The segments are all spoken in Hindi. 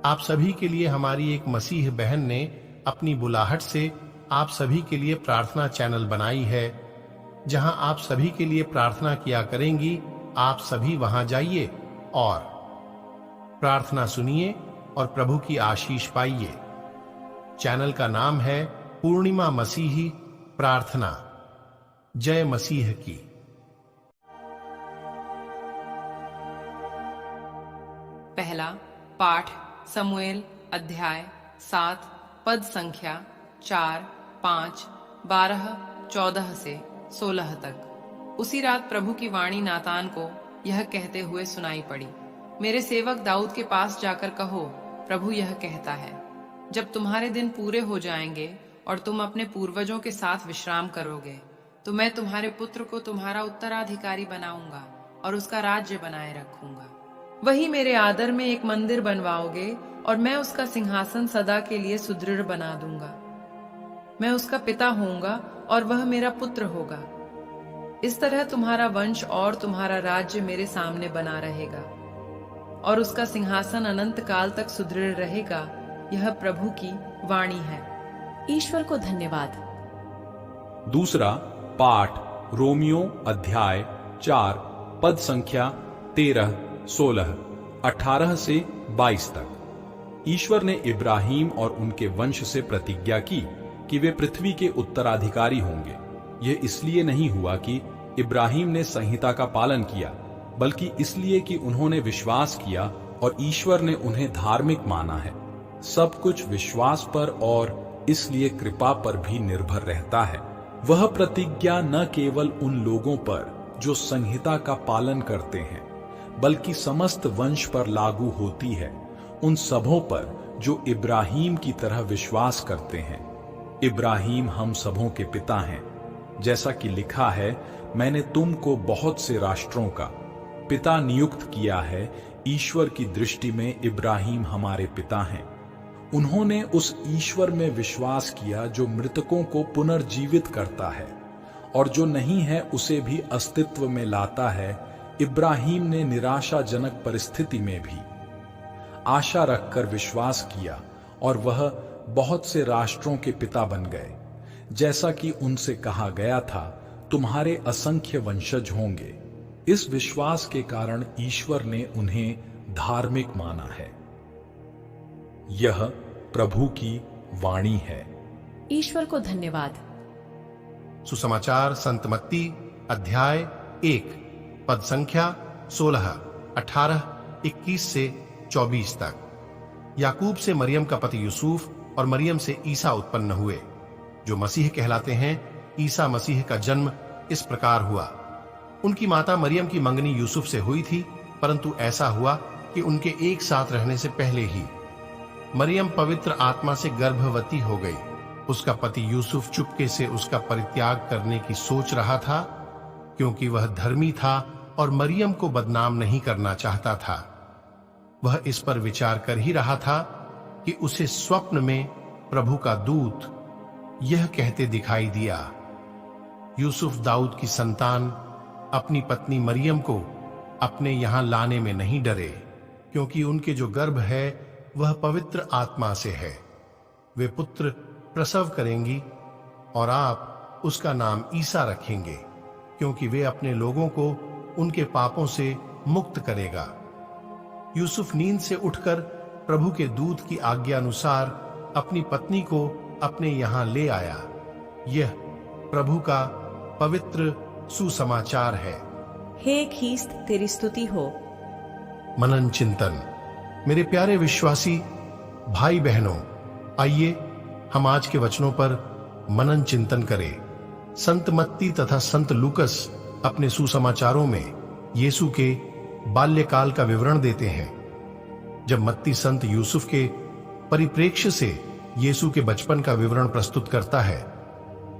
आप सभी के लिए हमारी एक मसीह बहन ने अपनी बुलाहट से आप सभी के लिए प्रार्थना चैनल बनाई है, जहां आप सभी के लिए प्रार्थना किया करेंगी। आप सभी वहां जाइए और प्रार्थना सुनिए और प्रभु की आशीष पाइए। चैनल का नाम है पूर्णिमा मसीही प्रार्थना। जय मसीह की। पहला पाठ समूएल अध्याय 7 पद संख्या 4, 5, 12, 14 से 16 तक। उसी रात प्रभु की वाणी नातान को यह कहते हुए सुनाई पड़ी, मेरे सेवक दाऊद के पास जाकर कहो, प्रभु यह कहता है, जब तुम्हारे दिन पूरे हो जाएंगे और तुम अपने पूर्वजों के साथ विश्राम करोगे, तो मैं तुम्हारे पुत्र को तुम्हारा उत्तराधिकारी बनाऊंगा और उसका राज्य बनाए रखूंगा। वही मेरे आदर में एक मंदिर बनवाओगे और मैं उसका सिंहासन सदा के लिए सुदृढ़ बना दूंगा। मैं उसका पिता होऊंगा और वह मेरा पुत्र होगा। इस तरह तुम्हारा वंश और तुम्हारा राज्य मेरे सामने बना रहेगा और उसका सिंहासन अनंत काल तक सुदृढ़ रहेगा। यह प्रभु की वाणी है। ईश्वर को धन्यवाद। दूसरा पाठ रोमियो अध्याय 4 पद संख्या 13, 16, 18 से 22 तक। ईश्वर ने इब्राहिम और उनके वंश से प्रतिज्ञा की कि वे पृथ्वी के उत्तराधिकारी होंगे। यह इसलिए नहीं हुआ कि इब्राहिम ने संहिता का पालन किया, बल्कि इसलिए कि उन्होंने विश्वास किया और ईश्वर ने उन्हें धार्मिक माना है। सब कुछ विश्वास पर और इसलिए कृपा पर भी निर्भर रहता है। वह प्रतिज्ञा न केवल उन लोगों पर जो संहिता का पालन करते हैं, बल्कि समस्त वंश पर लागू होती है, उन सबों पर जो इब्राहिम की तरह विश्वास करते हैं। इब्राहिम हम सबों के पिता हैं, जैसा कि लिखा है, मैंने तुमको बहुत से राष्ट्रों का पिता नियुक्त किया है। ईश्वर की दृष्टि में इब्राहिम हमारे पिता हैं। उन्होंने उस ईश्वर में विश्वास किया जो मृतकों को पुनर्जीवित करता है और जो नहीं है उसे भी अस्तित्व में लाता है। इब्राहिम ने निराशाजनक परिस्थिति में भी आशा रखकर विश्वास किया और वह बहुत से राष्ट्रों के पिता बन गए, जैसा कि उनसे कहा गया था, तुम्हारे असंख्य वंशज होंगे। इस विश्वास के कारण ईश्वर ने उन्हें धार्मिक माना है। यह प्रभु की वाणी है। ईश्वर को धन्यवाद। सुसमाचार संत मत्ती अध्याय 1 पद संख्या 16, 18, 21 से 24 तक। याकूब से मरियम का पति यूसुफ और मरियम से ईसा उत्पन्न हुए, जो मसीह कहलाते हैं। ईसा मसीह का जन्म इस प्रकार हुआ। उनकी माता मरियम की मंगनी यूसुफ से हुई थी, परंतु ऐसा हुआ कि उनके एक साथ रहने से पहले ही मरियम पवित्र आत्मा से गर्भवती हो गई। उसका पति यूसुफ चुपके से उसका परित्याग करने की सोच रहा था, क्योंकि वह धर्मी था और मरियम को बदनाम नहीं करना चाहता था। वह इस पर विचार कर ही रहा था कि उसे स्वप्न में प्रभु का दूत यह कहते दिखाई दिया, यूसुफ दाऊद की संतान अपनी पत्नी मरियम को अपने यहां लाने में नहीं डरे, क्योंकि उनके जो गर्भ है वह पवित्र आत्मा से है। वे पुत्र प्रसव करेंगी और आप उसका नाम ईसा रखेंगे, क्योंकि वे अपने लोगों को उनके पापों से मुक्त करेगा। यूसुफ नींद से उठकर प्रभु के दूत की आज्ञा अनुसार अपनी पत्नी को अपने यहां ले आया। यह प्रभु का पवित्र सुसमाचार है। हे ख्रीस्त, तेरी स्तुति हो। मनन चिंतन। मेरे प्यारे विश्वासी भाई बहनों, आइए हम आज के वचनों पर मनन चिंतन करें। संत मत्ती तथा संत लूकस अपने सुसमाचारों में यीशु के बाल्यकाल का विवरण देते हैं। जब मत्ती संत यूसुफ के परिप्रेक्ष्य से यीशु के बचपन का विवरण प्रस्तुत करता है,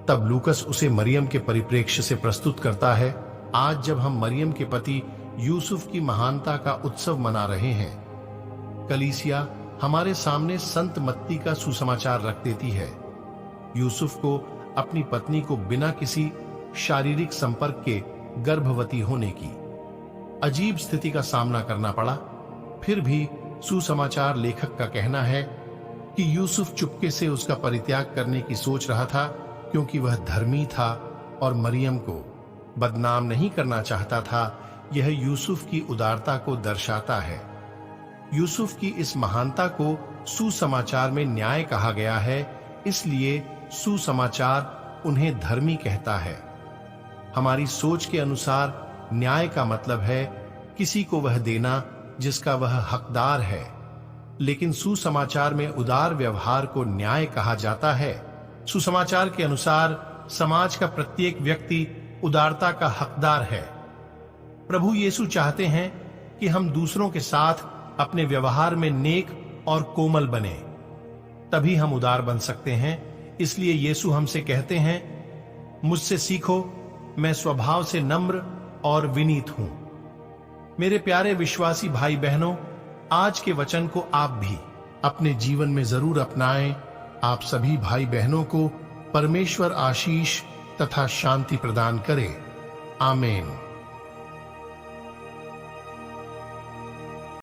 तब लूकस उसे मरियम के परिप्रेक्ष्य से प्रस्तुत करता है। आज जब हम मरियम के पति यूसुफ की महानता का उत्सव मना रहे हैं, कलीसिया हमारे सामने संत मत्ती का सुसमाचार रख देती है। यूसुफ को अपनी पत्नी को बिना किसी शारीरिक संपर्क के गर्भवती होने की अजीब स्थिति का सामना करना पड़ा। फिर भी सुसमाचार लेखक का कहना है कि यूसुफ चुपके से उसका परित्याग करने की सोच रहा था, क्योंकि वह धर्मी था और मरियम को बदनाम नहीं करना चाहता था। यह यूसुफ की उदारता को दर्शाता है। यूसुफ की इस महानता को सुसमाचार में न्याय कहा गया है, इसलिए सुसमाचार उन्हें धर्मी कहता है। हमारी सोच के अनुसार न्याय का मतलब है किसी को वह देना जिसका वह हकदार है, लेकिन सुसमाचार में उदार व्यवहार को न्याय कहा जाता है। सुसमाचार के अनुसार समाज का प्रत्येक व्यक्ति उदारता का हकदार है। प्रभु यीशु चाहते हैं कि हम दूसरों के साथ अपने व्यवहार में नेक और कोमल बने, तभी हम उदार बन सकते हैं। इसलिए यीशु हमसे कहते हैं, मुझसे सीखो, मैं स्वभाव से नम्र और विनीत हूं। मेरे प्यारे विश्वासी भाई बहनों, आज के वचन को आप भी अपने जीवन में जरूर अपनाएं। आप सभी भाई बहनों को परमेश्वर आशीष तथा शांति प्रदान करे। आमीन।